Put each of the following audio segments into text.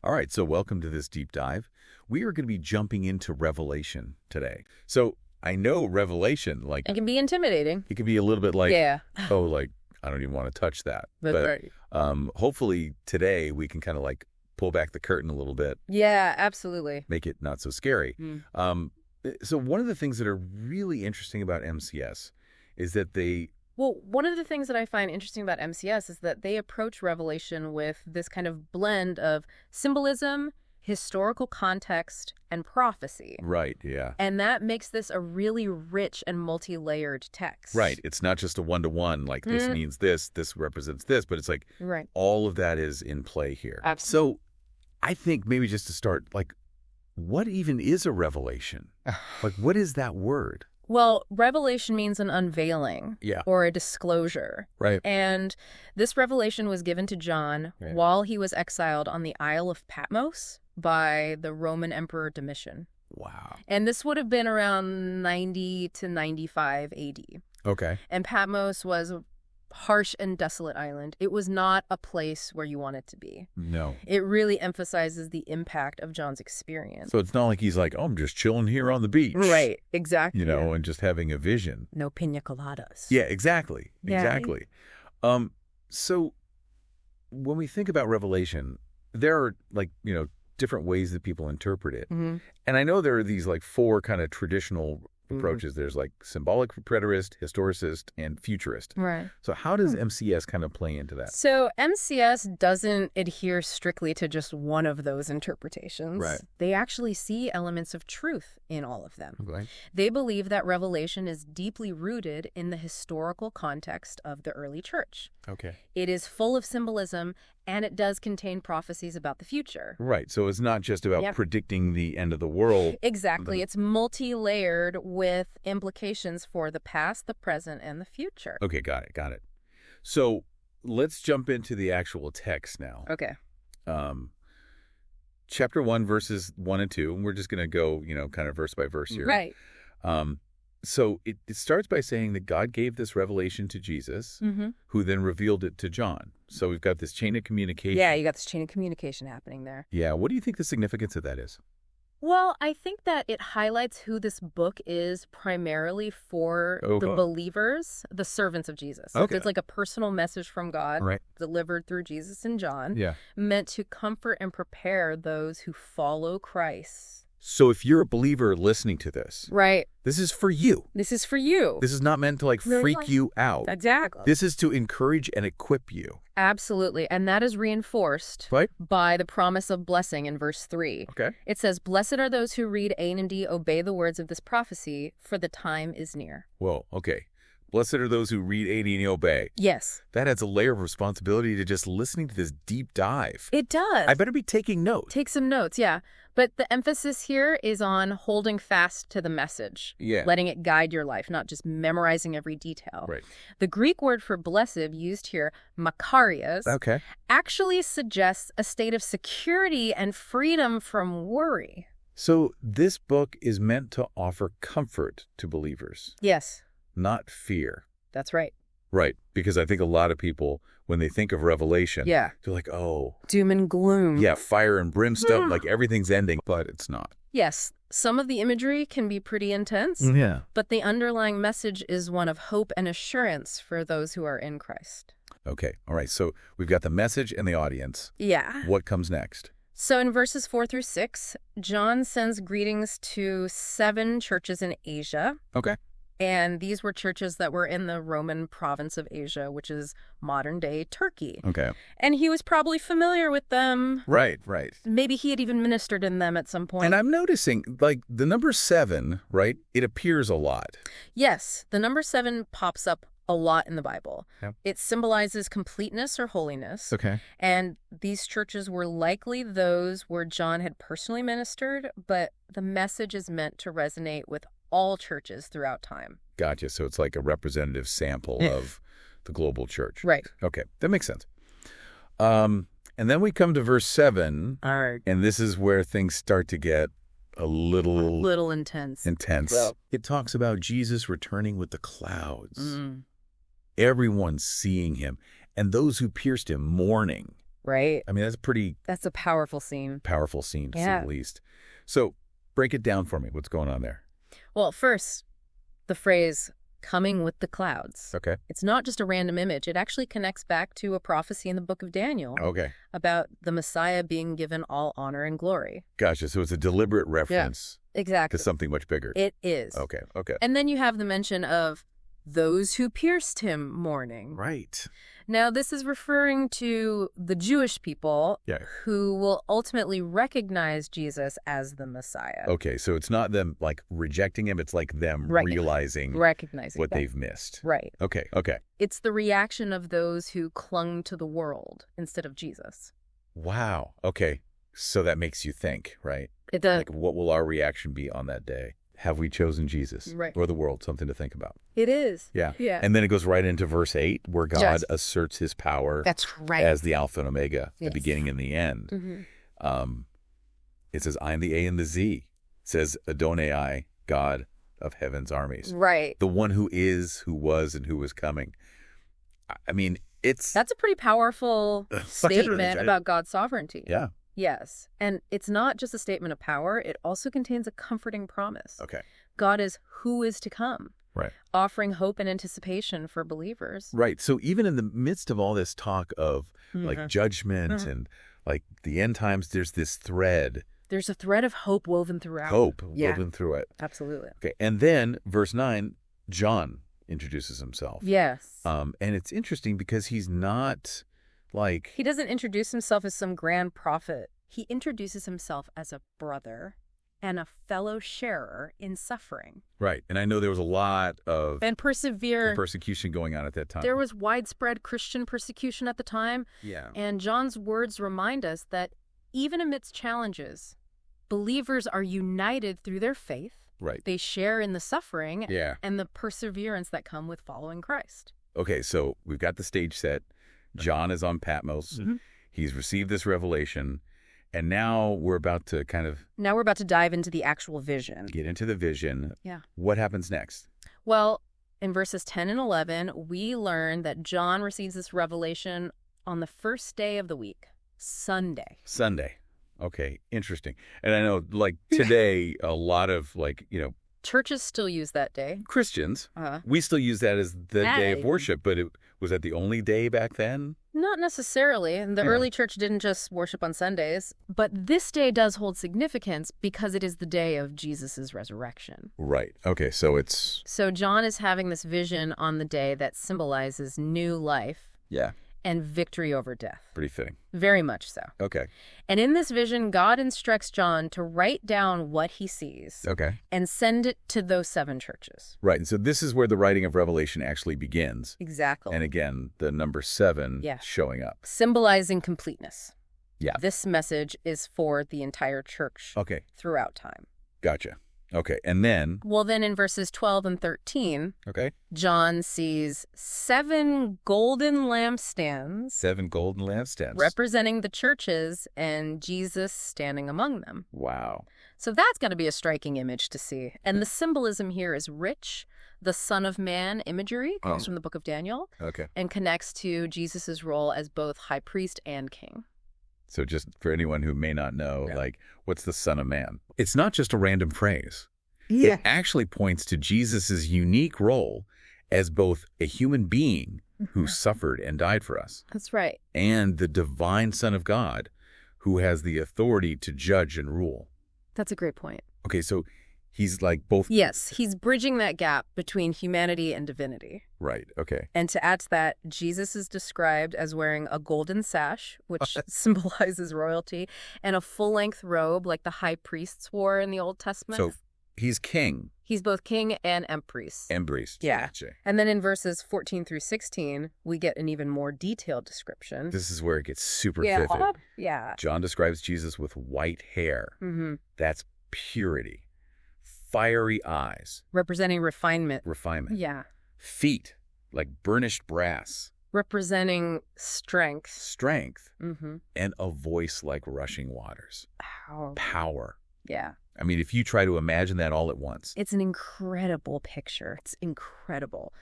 All right, so welcome to this deep dive. We are going to be jumping into Revelation today. So I know Revelation, It can be intimidating. it can be a little bit like, Yeah. oh, like, I don't even want to touch that. That's but right. hopefully today we can kind of like pull back the curtain a little bit, Yeah, absolutely. make it not so scary. Mm. So one of the things that are really interesting about MCS is that Well, one of the things that I find interesting about MCS is that they approach Revelation with this kind of blend of symbolism, historical context, and prophecy. right, yeah. And that makes this a really rich and multi-layered text. Right. It's not just a one-to-one, like this means this represents this, but it's like Right. all of that is in play here. Absolutely. So I think maybe just to start, like, what even is a revelation? Like, what is that word? Well, revelation means an unveiling Yeah. or a disclosure. Right. And this revelation was given to John Right. while he was exiled on the Isle of Patmos by the Roman Emperor Domitian. Wow. And this would have been around 90 to 95 AD. Okay. And Patmos was a harsh and desolate island. It was not a place where you wanted to be. No. It really emphasizes the impact of John's experience. So it's not like he's like, oh, I'm just chilling here on the beach. Right, exactly. You know, and just having a vision. No pina coladas. Yeah, exactly. Yeah. Exactly. So when we think about Revelation, there are like, different ways that people interpret it. Mhm. And I know there are these like four kind of traditional Mhm. approaches. There's like symbolic preterist, historicist, and futurist. Right. So how does MCS kind of play into that? So MCS doesn't adhere strictly to just one of those interpretations. Right. They actually see elements of truth in all of them. Okay. They believe that Revelation is deeply rooted in the historical context of the early church. Okay. It is full of symbolism, and it does contain prophecies about the future. Right. So it's not just about Yep. predicting the end of the world. Exactly. It's multi-layered with implications for the past, the present, and the future. Okay, got it. Got it. So let's jump into the actual text now. Okay. Chapter 1, verses 1 and 2. And we're just going to go, kind of verse by verse here. Right. So it starts by saying that God gave this revelation to Jesus, Mm-hmm. who then revealed it to John. So we've got this chain of communication. Yeah, you got this chain of communication happening there. Yeah. What do you think the significance of that is? Well, I think that it highlights who this book is primarily for the Okay. believers, the servants of Jesus. So Okay. it's like a personal message from God Right. delivered through Jesus and John, Yeah. meant to comfort and prepare those who follow Christ. So if you're a believer listening to this, Right. this is for you. This is for you. This is not meant to like No, freak like- you out. Exactly. This is to encourage and equip you. Absolutely. And that is reinforced Right? by the promise of blessing in verse 3. Okay. It says, "Blessed are those who read A and D, obey the words of this prophecy, for the time is near." Whoa. Okay. Blessed are those who read 80 and obey. Yes, That adds a layer of responsibility to just listening to this deep dive. it does. I better be taking notes. Take some notes, yeah. But the emphasis here is on holding fast to the message, Yeah. letting it guide your life, not just memorizing every detail. Right. The Greek word for blessed used here, makarios, Okay. actually suggests a state of security and freedom from worry. So this book is meant to offer comfort to believers, Yes, not fear. that's right. Right. Because I think a lot of people, when they think of Revelation, Yeah. they're like, oh, Doom and gloom. yeah, fire and brimstone, like everything's ending, but it's not. Yes, some of the imagery can be pretty intense, Yeah. but the underlying message is one of hope and assurance for those who are in Christ. Okay. All right. So we've got the message and the audience. Yeah. What comes next? So in verses 4 through 6, John sends greetings to 7 churches in Asia. Okay. And these were churches that were in the Roman province of Asia, which is modern-day Turkey. Okay. And he was probably familiar with them. Right. Right. Maybe he had even ministered in them at some point. And I'm noticing, like, the number 7, right? It appears a lot. Yes, the number 7 pops up a lot in the Bible. Yep. It symbolizes completeness or holiness. Okay. And these churches were likely those where John had personally ministered, but the message is meant to resonate with all churches throughout time. Gotcha. So it's like a representative sample of the global church. Right. Okay. That makes sense. And then we come to verse 7, All right. and this is where things start to get a little intense. intense. Well- It talks about Jesus returning with the clouds. Mm, Everyone seeing him, and those who pierced him mourning. right? I mean, that's a pretty That's a powerful scene. powerful scene, to say Yeah. the least. So break it down for me. What's going on there? Well, first, the phrase coming with the clouds. Okay. It's not just a random image. It actually connects back to a prophecy in the book of Daniel Okay. about the Messiah being given all honor and glory. Gotcha. So it's a deliberate reference Exactly. to something much bigger. It is. Okay. Okay. And then you have the mention of those who pierced him mourning. Right. Now, this is referring to the Jewish people Yeah. who will ultimately recognize Jesus as the Messiah. Okay. So it's not them like rejecting him. It's like them Right. realizing Recognizing what that. they've missed. Right. Okay. Okay. It's the reaction of those who clung to the world instead of Jesus. Wow. Okay. So that makes you think, right? It does. Like, what will our reaction be on that day? Have we chosen Jesus Right. or the world? Something to think about. It is. Yeah. Yeah. And then it goes right into verse 8 where God Just- asserts his power That's right. as the Alpha and Omega, the Yes. beginning and the end. Mhm. It says, I am the A and the Z. It says, Adonai, God of heaven's armies. Right. The one who is, who was, and who is coming. I mean, it's... That's a pretty powerful statement right? about God's sovereignty. Yeah. Yes. And it's not just a statement of power. It also contains a comforting promise. Okay. God is who is to come, Right. offering hope and anticipation for believers. Right. So even in the midst of all this talk of like Mhm. judgment Mhm. and like the end times, there's this thread, There's a thread of hope woven throughout. hope Yeah. woven through it. Absolutely. Okay. And then verse 9, John introduces himself. Yes. And it's interesting because he's not like, He doesn't introduce himself as some grand prophet. He introduces himself as a brother and a fellow sharer in suffering. right. And I know there was a lot of And persevere. persecution going on at that time. There was widespread Christian persecution at the time, Yeah. and John's words remind us that even amidst challenges, believers are united through their faith. Right. They share in the suffering Yeah. and the perseverance that come with following Christ. Okay. So we've got the stage set. John is on Patmos. Mhm. He's received this revelation. And now we're about to kind of Now we're about to dive into the actual vision. get into the vision. Yeah. What happens next? Well, in verses 10 and 11, we learn that John receives this revelation on the first day of the week, Sunday. Sunday. Okay. Interesting. And I know like today, a lot of like, Churches still use that day. Christians, Uh, we still use that as the day of Hey. worship, but was that the only day back then? Not necessarily. The Yeah. early church didn't just worship on Sundays, but this day does hold significance because it is the day of Jesus' resurrection. Right. Okay. So it's, So John is having this vision on the day that symbolizes new life yeah, and victory over death. pretty fitting. Very much so. Okay. And in this vision, God instructs John to write down what he sees Okay. and send it to those 7 churches. Right. And so this is where the writing of Revelation actually begins. Exactly. And again, the number 7 Yeah. showing up. Symbolizing completeness. Yeah. This message is for the entire church Okay. throughout time. Gotcha. Okay. And then, Well, then in verses 12 and 13, okay, John sees 7 golden lampstands 7 golden lampstands. representing the churches and Jesus standing among them. Wow. So that's got to be a striking image to see. And the symbolism here is rich. The Son of Man imagery comes Oh. from the book of Daniel Okay. and connects to Jesus' role as both high priest and king. So just for anyone who may not know, Yeah. like, what's the Son of Man? It's not just a random phrase. Yeah. It actually points to Jesus's unique role as both a human being who suffered and died for us That's right. and the divine Son of God who has the authority to judge and rule. That's a great point. Okay, so he's like both. Yes, he's bridging that gap between humanity and divinity. Right, okay. And to add to that, Jesus is described as wearing a golden sash, which symbolizes royalty, and a full-length robe like the high priests wore in the Old Testament. So he's king He's both king and empress. and priest. Yeah. Gotcha. And then in verses 14 through 16, we get an even more detailed description. This is where it gets super yeah. vivid. Yeah. John describes Jesus with white hair. Mm-hmm. That's purity. Fiery eyes. Representing refinement. Refinement. Yeah. Feet like burnished brass. Representing strength. Strength. Mm-hmm. And a voice like rushing waters. Wow. Power. Yeah. I mean, if you try to imagine that all at once. It's an incredible picture. It's incredible.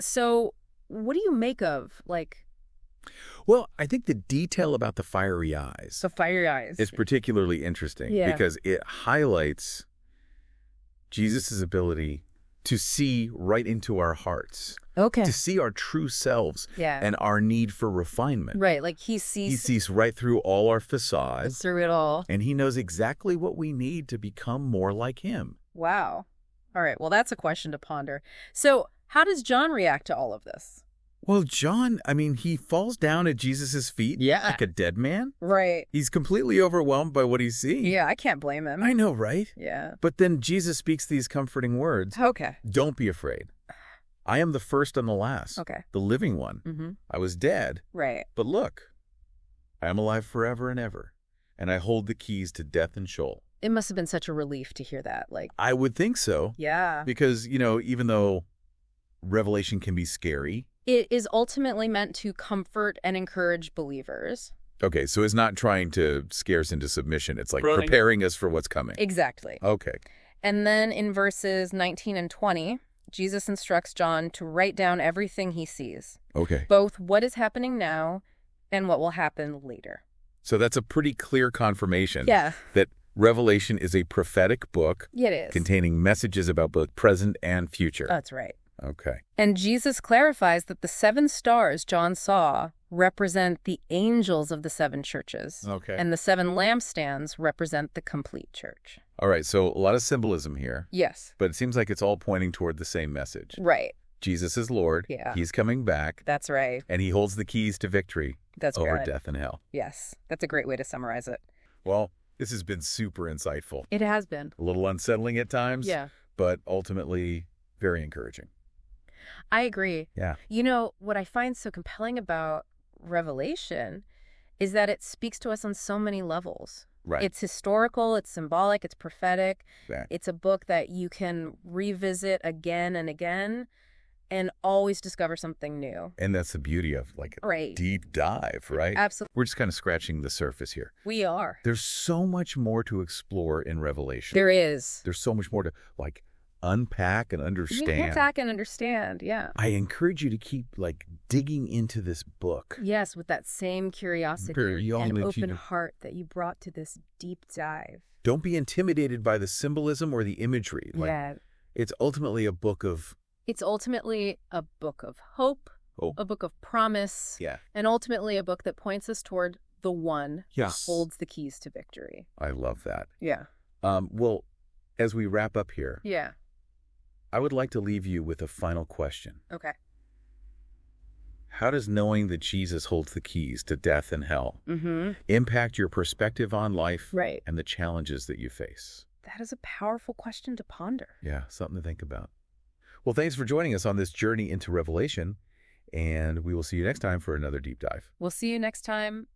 So what do you make of, like, Well, I think the detail about the fiery eyes So fiery eyes. is particularly interesting Yeah. because it highlights Jesus' ability to see right into our hearts, Okay. to see our true selves Yeah. and our need for refinement. Right. Like he He sees sees right through all our facades, through it all. and he knows exactly what we need to become more like him. Wow. All right. Well, that's a question to ponder. So how does John react to all of this? Well, John, I mean, he falls down at Jesus' feet Yeah. like a dead man. Right. He's completely overwhelmed by what he's seeing. Yeah, I can't blame him. I know, right? Yeah. But then Jesus speaks these comforting words. Okay. Don't be afraid. I am the first and the last, Okay. the living one. Mm-hmm. I was dead, Right. but look, I am alive forever and ever, and I hold the keys to death and Sheol. It must have been such a relief to hear that. Like, I would think so, yeah. because, even though Revelation can be scary, It is ultimately meant to comfort and encourage believers. okay, so it's not trying to scare us into submission. It's like Running. preparing us for what's coming. Exactly. Okay. And then in verses 19 and 20, Jesus instructs John to write down everything he sees, Okay. both what is happening now and what will happen later. So that's a pretty clear confirmation Yeah. that Revelation is a prophetic book It is. containing messages about both present and future. That's right. Okay. And Jesus clarifies that the 7 stars John saw represent the angels of the 7 churches. Okay. And the 7 lampstands represent the complete church. All right, so a lot of symbolism here, Yes. but it seems like it's all pointing toward the same message. Right. Jesus is Lord. Yeah. He's coming back, That's right. and he holds the keys to victory That's over good. death and hell. Yes. That's a great way to summarize it. Well, this has been super insightful. It has been. A little unsettling at times, Yeah. but ultimately very encouraging. I agree. Yeah. You know, what I find so compelling about Revelation is that it speaks to us on so many levels. Right. It's historical, it's symbolic, it's prophetic. That. It's a book that you can revisit again and again and always discover something new. And that's the beauty of like a Right. deep dive, right? Absolutely. We're just kind of scratching the surface here. We are. There's so much more to explore in Revelation. There is. There's so much more to like unpack and You understand. can attack and understand. Yeah. I encourage you to keep like digging into this book. Yes, with that same curiosity Very and only open to- heart that you brought to this deep dive. Don't be intimidated by the symbolism or the imagery. Like, Yeah. it's ultimately a book of It's ultimately a book of hope, hope. a book of promise, Yeah. and ultimately a book that points us toward the one Yes. who holds the keys to victory. I love that. Yeah. Well, as we wrap up here, Yeah. I would like to leave you with a final question. Okay. How does knowing that Jesus holds the keys to death and hell Mm-hmm. impact your perspective on life Right. and the challenges that you face? That is a powerful question to ponder. Yeah, something to think about. Well, thanks for joining us on this journey into Revelation, and we will see you next time for another deep dive. We'll see you next time